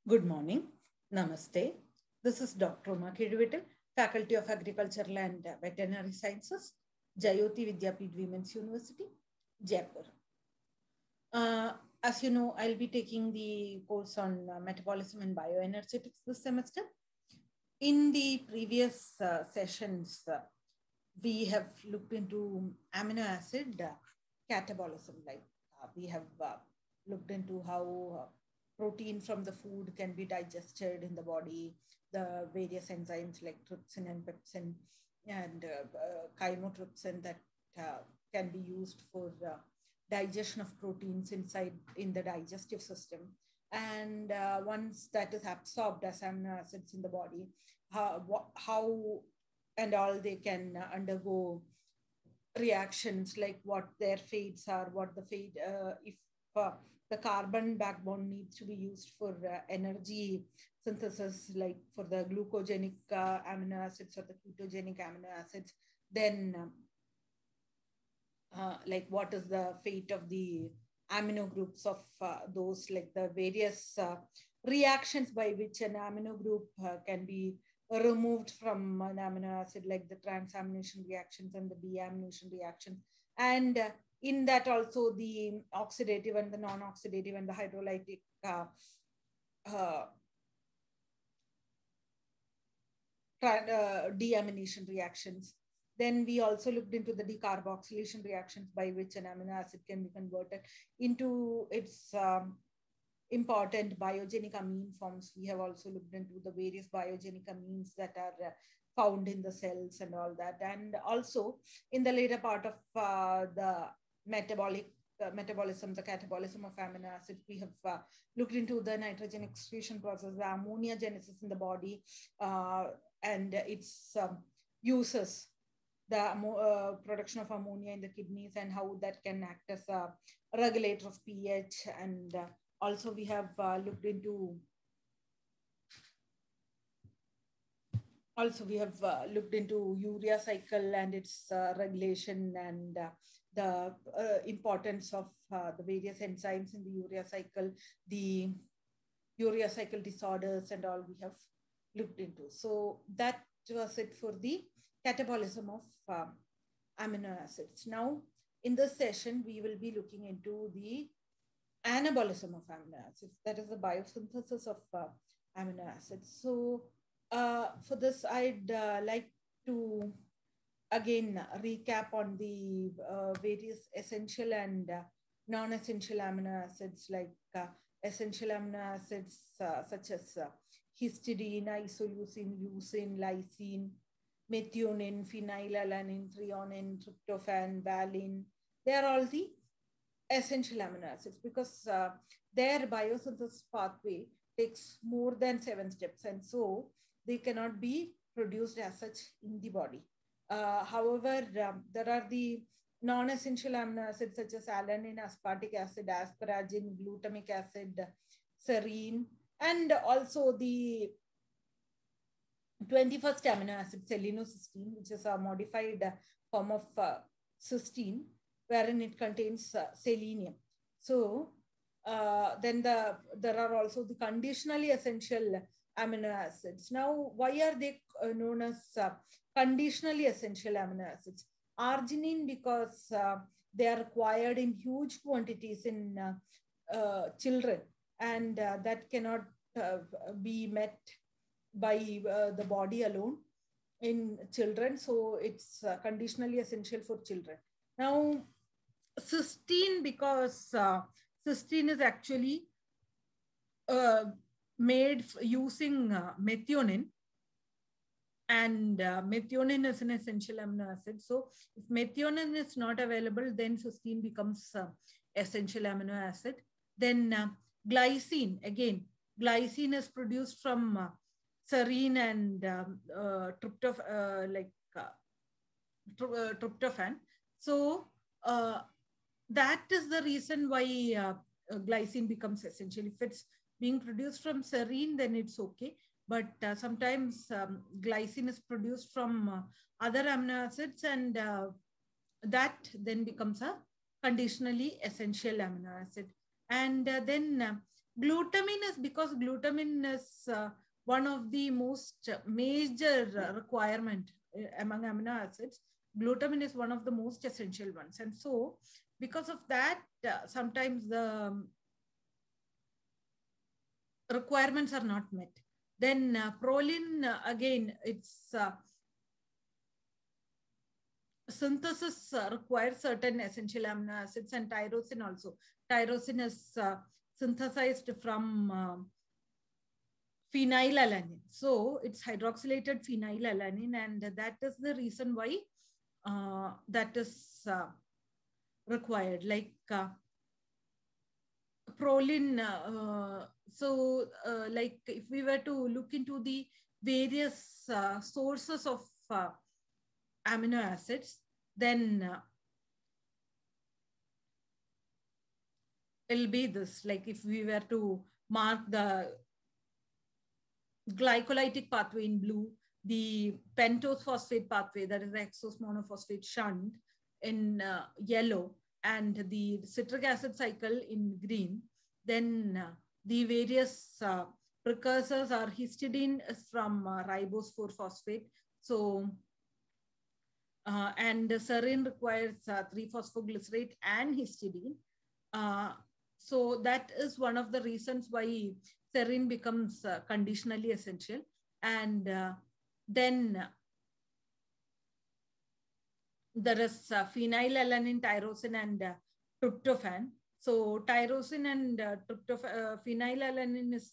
Good morning. Namaste. This is Dr. Uma Kedivittal, Faculty of Agricultural and Veterinary Sciences, Jayoti Vidyapeeth Women's University, Jaipur. As you know, I'll be taking the course on metabolism and bioenergetics this semester. In the previous sessions, we have looked into amino acid catabolism. We have looked into how protein from the food can be digested in the body, the various enzymes like trypsin and pepsin and chymotrypsin that can be used for digestion of proteins in the digestive system. And once that is absorbed as amino acids in the body, how and all they can undergo reactions, like what their fates are, what the fate, if the carbon backbone needs to be used for energy synthesis, like for the glucogenic amino acids or the ketogenic amino acids, then like what is the fate of the amino groups of those, like the various reactions by which an amino group can be removed from an amino acid, like the transamination reactions and the deamination reactions. And in that also the oxidative and the non-oxidative and the hydrolytic deamination reactions. Then we also looked into the decarboxylation reactions by which an amino acid can be converted into its important biogenic amine forms. We have also looked into the various biogenic amines that are found in the cells and all that. And also in the later part of the metabolism, the catabolism of amino acids, we have looked into the nitrogen excretion process, the ammonia genesis in the body, and its uses, the production of ammonia in the kidneys, and how that can act as a regulator of pH. And also we have looked into urea cycle and its regulation, and the importance of the various enzymes in the urea cycle, the urea cycle disorders and all we have looked into. So that was it for the catabolism of amino acids. Now, in this session, we will be looking into the anabolism of amino acids, that is the biosynthesis of amino acids. So for this, I'd like to again recap on the various essential and non-essential amino acids, like essential amino acids such as histidine, isoleucine, leucine, lysine, methionine, phenylalanine, threonine, tryptophan, valine. They are all the essential amino acids because their biosynthesis pathway takes more than 7 steps, and so they cannot be produced as such in the body. However, there are the non-essential amino acids such as alanine, aspartic acid, asparagine, glutamic acid, serine, and also the 21st amino acid, selenocysteine, which is a modified form of cysteine, wherein it contains selenium. So then there are also the conditionally essential amino acids. Now, why are they known as conditionally essential amino acids? Arginine, because they are required in huge quantities in children, and that cannot be met by the body alone in children. So it's conditionally essential for children. Now, cysteine, because cysteine is actually made using methionine, and methionine is an essential amino acid. So if methionine is not available, then cysteine becomes essential amino acid. Then glycine, again, glycine is produced from serine and tryptophan. So that is the reason why glycine becomes essential. If it's being produced from serine, then it's okay. But sometimes glycine is produced from other amino acids, and that then becomes a conditionally essential amino acid. And then Glutamine is because glutamine is one of the most major requirement among amino acids. Glutamine is one of the most essential ones. And so because of that, sometimes the requirements are not met. Then proline, again, its synthesis requires certain essential amino acids, and tyrosine also. Tyrosine is synthesized from phenylalanine. So it's hydroxylated phenylalanine, and that is the reason why that is required. Like proline, like if we were to look into the various sources of amino acids, then it'll be this. Like if we were to mark the glycolytic pathway in blue, the pentose phosphate pathway, that is the hexose monophosphate shunt, in yellow, and the citric acid cycle in green, then the various precursors are histidine is from ribose 4-phosphate. So, and serine requires 3-phosphoglycerate and histidine. So that is one of the reasons why serine becomes conditionally essential. And then there is phenylalanine, tyrosine, and tryptophan. So tyrosine and phenylalanine is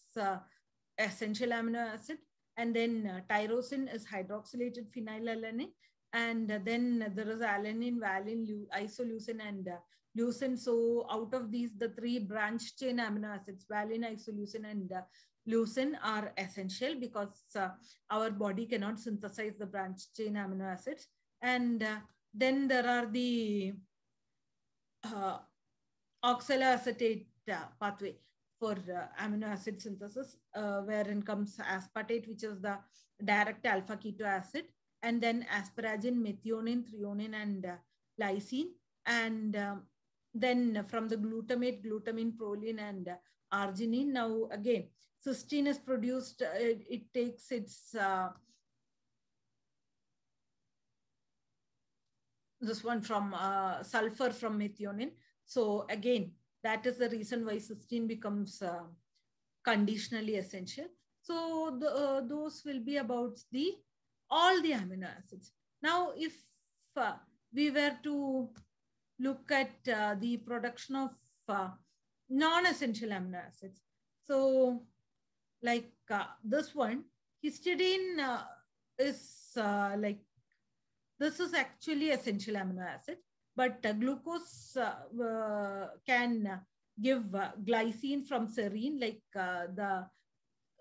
essential amino acid, and then tyrosine is hydroxylated phenylalanine, and then there is alanine, valine, isoleucine, and leucine. So out of these, the 3 branch chain amino acids, valine, isoleucine, and leucine, are essential because our body cannot synthesize the branch chain amino acids. And then there are the oxaloacetate pathway for amino acid synthesis, wherein comes aspartate, which is the direct alpha keto acid, and then asparagine, methionine, threonine, and lysine. And then from the glutamate, glutamine, proline, and arginine. Now again, cysteine is produced. It takes its this one from sulfur from methionine. So again, that is the reason why cysteine becomes conditionally essential. So those will be about all the amino acids. Now, if we were to look at the production of non-essential amino acids, so like this one, histidine is like, this is actually essential amino acid, but glucose can give glycine from serine, like the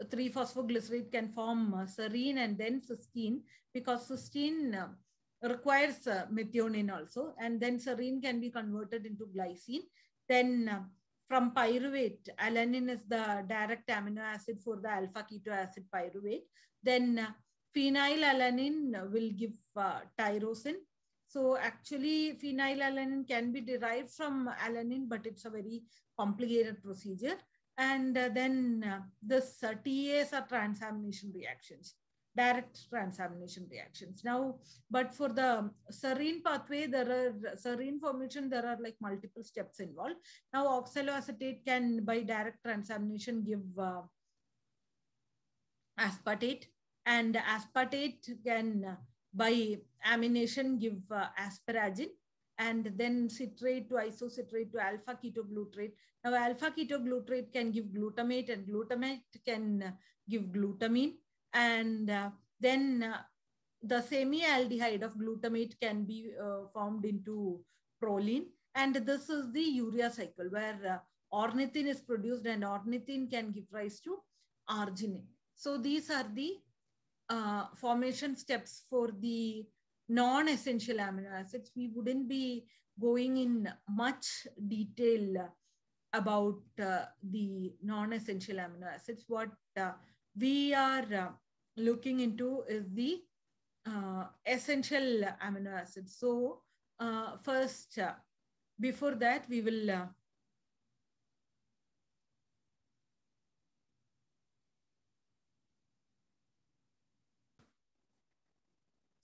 3-phosphoglycerate can form serine and then cysteine, because cysteine requires methionine also, and then serine can be converted into glycine. Then from pyruvate, alanine is the direct amino acid for the alpha keto acid pyruvate. Then phenylalanine will give tyrosine. So actually phenylalanine can be derived from alanine, but it's a very complicated procedure. And then this TAs are transamination reactions, direct transamination reactions. Now, but for the serine pathway, there are serine formation, there are like multiple steps involved. Now, oxaloacetate can, by direct transamination, give aspartate, and aspartate can, by amination, give asparagine, and then citrate to isocitrate to alpha ketoglutarate. Now, alpha ketoglutarate can give glutamate, and glutamate can give glutamine, and then the semi-aldehyde of glutamate can be formed into proline, and this is the urea cycle where ornithine is produced, and ornithine can give rise to arginine. So these are the formation steps for the non-essential amino acids. We wouldn't be going in much detail about the non-essential amino acids. What we are looking into is the essential amino acids. So first, before that, we will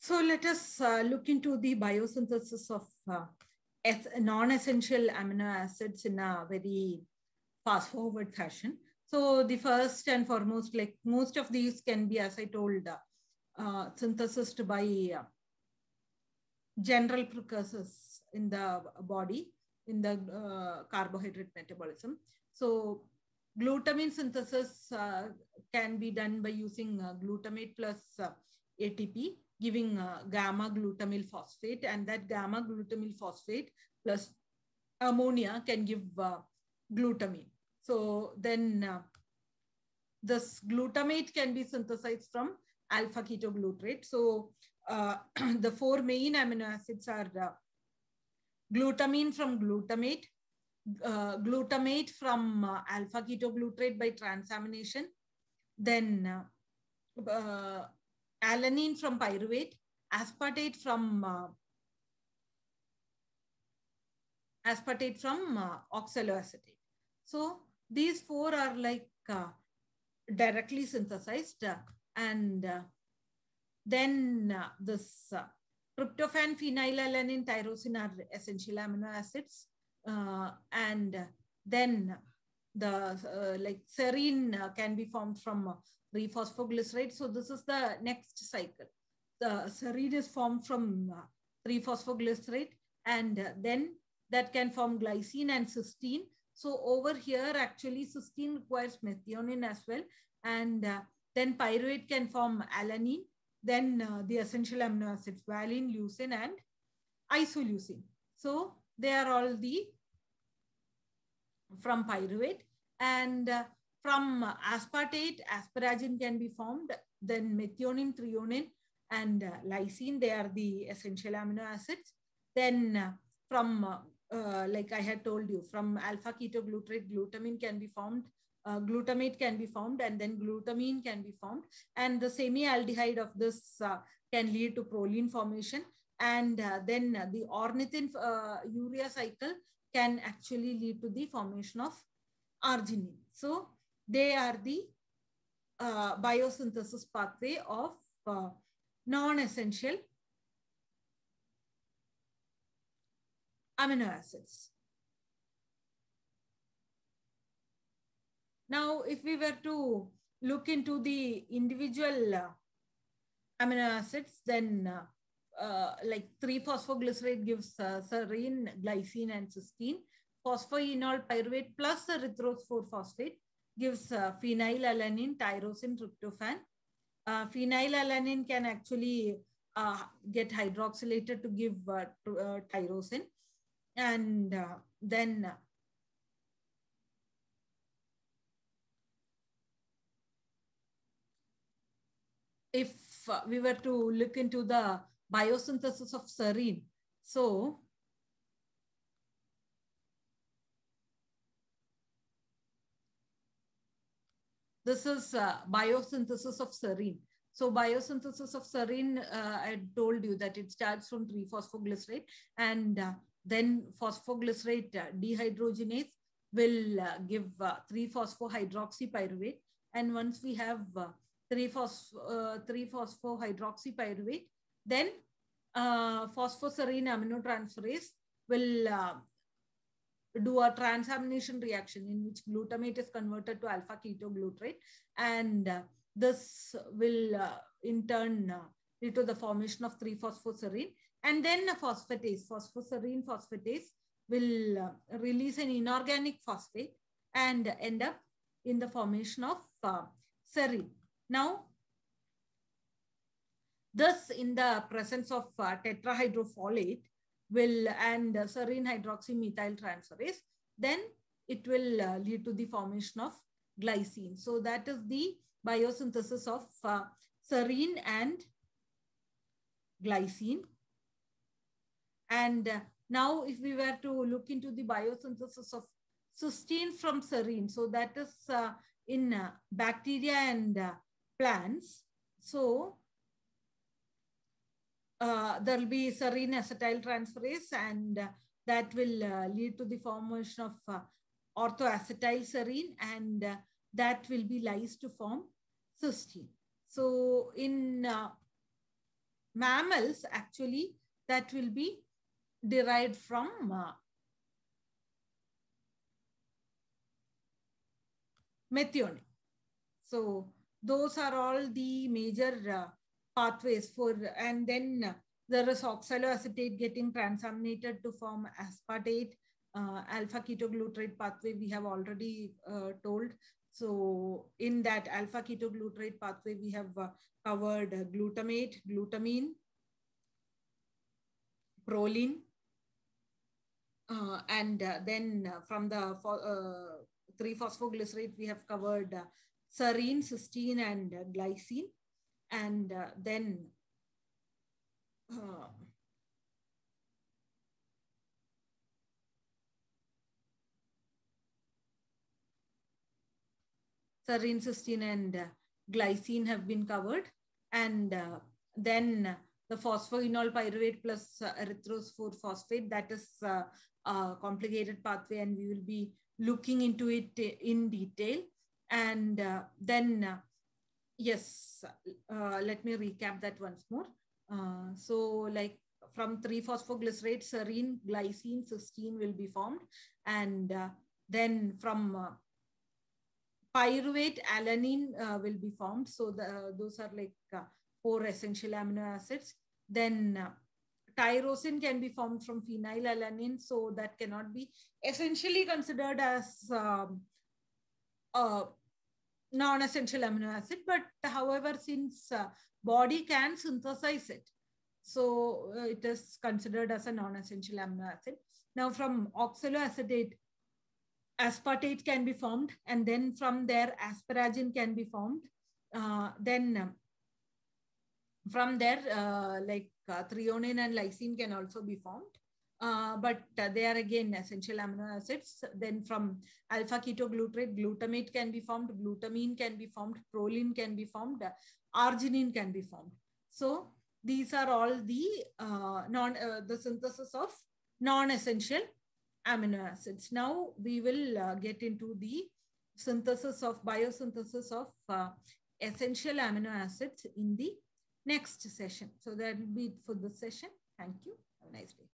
So let us look into the biosynthesis of non-essential amino acids in a very fast-forward fashion. So the first and foremost, like most of these can be, as I told, synthesized by general precursors in the body, in the carbohydrate metabolism. So glutamine synthesis can be done by using glutamate plus ATP, giving gamma glutamyl phosphate, and that gamma glutamyl phosphate plus ammonia can give glutamine. So then this glutamate can be synthesized from alpha ketoglutarate. So the four main amino acids are glutamine from glutamate, glutamate from alpha ketoglutarate by transamination, then alanine from pyruvate, aspartate from oxaloacetate. So these four are like directly synthesized, and then this tryptophan, phenylalanine, tyrosine are essential amino acids, and then the like serine can be formed from 3-phosphoglycerate. So this is the next cycle. The serine is formed from 3-phosphoglycerate, and then that can form glycine and cysteine. So over here, actually, cysteine requires methionine as well, and then pyruvate can form alanine. Then the essential amino acids, valine, leucine, and isoleucine. So they are all the from pyruvate, and from aspartate, asparagine can be formed. Then methionine, threonine, and lysine, they are the essential amino acids. Then from like I had told you, from alpha ketoglutarate, glutamine can be formed, glutamate can be formed, and then glutamine can be formed. And the semi-aldehyde of this can lead to proline formation. And then the ornithine urea cycle can actually lead to the formation of arginine. So they are the biosynthesis pathway of non-essential amino acids. Now, if we were to look into the individual amino acids, then like 3-phosphoglycerate gives serine, glycine, and cysteine. Phosphoenol pyruvate plus erythrose 4-phosphate gives phenylalanine, tyrosine, tryptophan. Phenylalanine can actually get hydroxylated to give tyrosine. And then if we were to look into the biosynthesis of serine, so this is biosynthesis of serine. So biosynthesis of serine, I told you that it starts from 3-phosphoglycerate, and then phosphoglycerate dehydrogenase will give 3-phosphohydroxypyruvate. And once we have 3-phosphohydroxypyruvate, then phosphoserine aminotransferase will do a transamination reaction in which glutamate is converted to alpha ketoglutarate, and this will in turn lead to the formation of 3-phosphoserine, and then a phosphatase, phosphoserine phosphatase will release an inorganic phosphate and end up in the formation of serine. Now, this in the presence of tetrahydrofolate will and serine hydroxymethyl transferase, then it will lead to the formation of glycine. So that is the biosynthesis of serine and glycine. And now if we were to look into the biosynthesis of cysteine from serine, so that is in bacteria and plants. So there will be serine acetyl transferase, and that will lead to the formation of orthoacetyl serine, and that will be lysed to form cysteine. So in mammals, actually, that will be derived from methionine. So those are all the major pathways for, and then there is oxaloacetate getting transaminated to form aspartate. Alpha ketoglutarate pathway we have already told. So in that alpha ketoglutarate pathway, we have covered glutamate, glutamine, proline, and then from the 3-phosphoglycerate, we have covered serine, cysteine, and glycine. And then serine, cysteine, and glycine have been covered. And then the phosphoenol pyruvate plus erythrose 4-phosphate, that is a complicated pathway, and we will be looking into it in detail. And then, yes, let me recap that once more. So like from 3-phosphoglycerate, serine, glycine, cysteine will be formed. And then from pyruvate, alanine will be formed. So those are like 4 essential amino acids. Then tyrosine can be formed from phenylalanine. So that cannot be essentially considered as non-essential amino acid. But however, since body can synthesize it, so it is considered as a non-essential amino acid. Now from oxaloacetate, aspartate can be formed, and then from there asparagine can be formed. Then from there threonine and lysine can also be formed. But they are again essential amino acids. Then from alpha ketoglutarate, glutamate can be formed, glutamine can be formed, proline can be formed, arginine can be formed. So these are all the the synthesis of non-essential amino acids. Now we will get into the synthesis of biosynthesis of essential amino acids in the next session. So that will be it for this session. Thank you. Have a nice day.